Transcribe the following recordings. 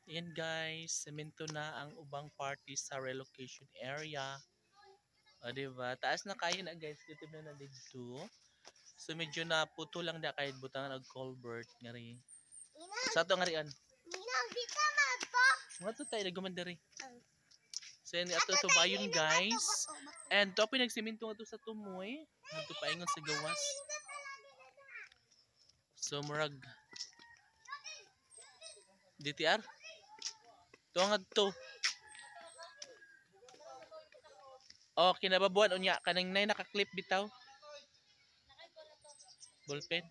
Ayan guys, semento na ang ubang party sa relocation area. O diba? Taas na kayo na guys, dito na na dito. So medyo na puto lang na kahit butangan og culvert nga rin. Sa ato nga rin. Mga to tayo nagumandari. So yan ato to bayon guys. And to pinagsemento nga to sa tumoy. Nga to paingon sa gawas. So murag DTR. To nga to. Oh, kinababuan unya kanang nay naka-clip bitaw. Ballpen.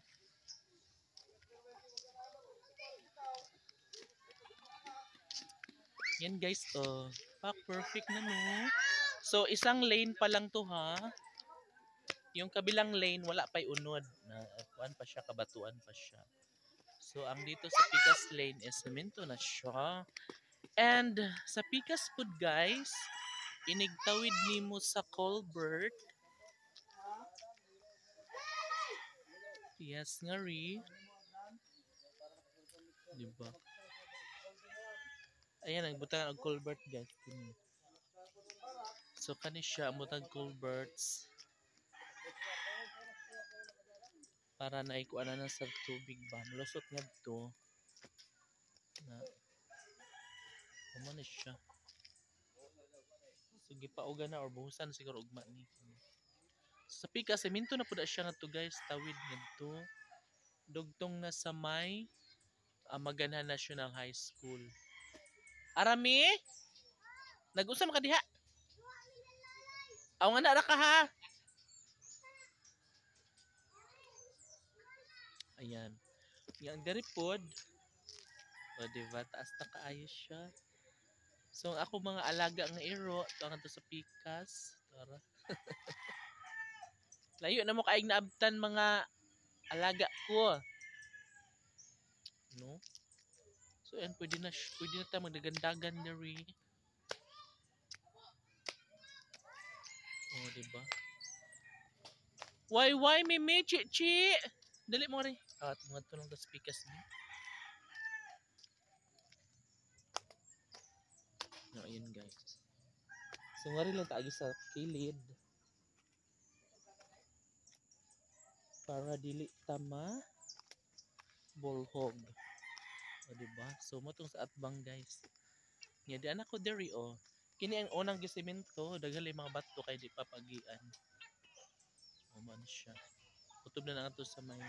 Yan guys, oh. Pak perfect na no. So isang lane pa lang to ha. Yung kabilang lane wala pa'y unod. Kuan pa siya, kabatuan pa siya. So ang dito sa Picas lane is semento na siya. And sa Picas Food guys, inigtawid nimo sa culvert. Yes nga ri. Diba? Ayan, nagbutangan og culvert guys. So kani siya mutag culverts. Para naikuan na sa tubig ba. Malusot nga to. Na kumano siya. So gipauga na or buhusan siguro ugma ni. Sa Picas semento na pud siya nga to guys, tawid ngadto. Dugtong na sa may Maganhan National High School. Arami? Nag-usam ka diha? Aw nga na ka ha. Ayan. Yang dari pod. O diba? Taas na kaayo siya. So ako mga alaga nga iro, ito nga to sa Picas. Tara. Layo na mo kaig naabtan mga alaga ko. No? So yan, pwede na tayo magdagandagan na rin. Oh, diba? Why, Mimi, Chi? Dali mo rin. At mga tulong sa Picas ni. No, ayan guys. So nga rin lang tayo sa kilid. Para dili tama bolhog. O diba? So matong sa atbang guys. Nya di anak ko diri oh. Kini ang unang gisemento, daghali mga bato kay di papagian. O man siya. Kutob na to sa may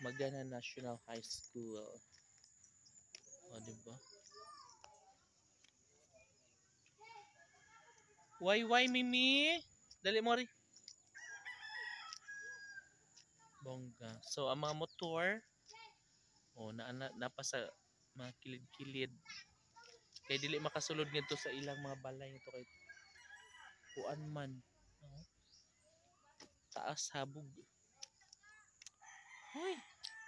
Maganhan National High School. O diba? Why Mimi? Dali mo ri. Bongga. So ang mga motor napa sa mga kilid-kilid. Kay dili makasulod ngadto sa ilang mga balay nito kay kuan man. Taas habog. Hoy.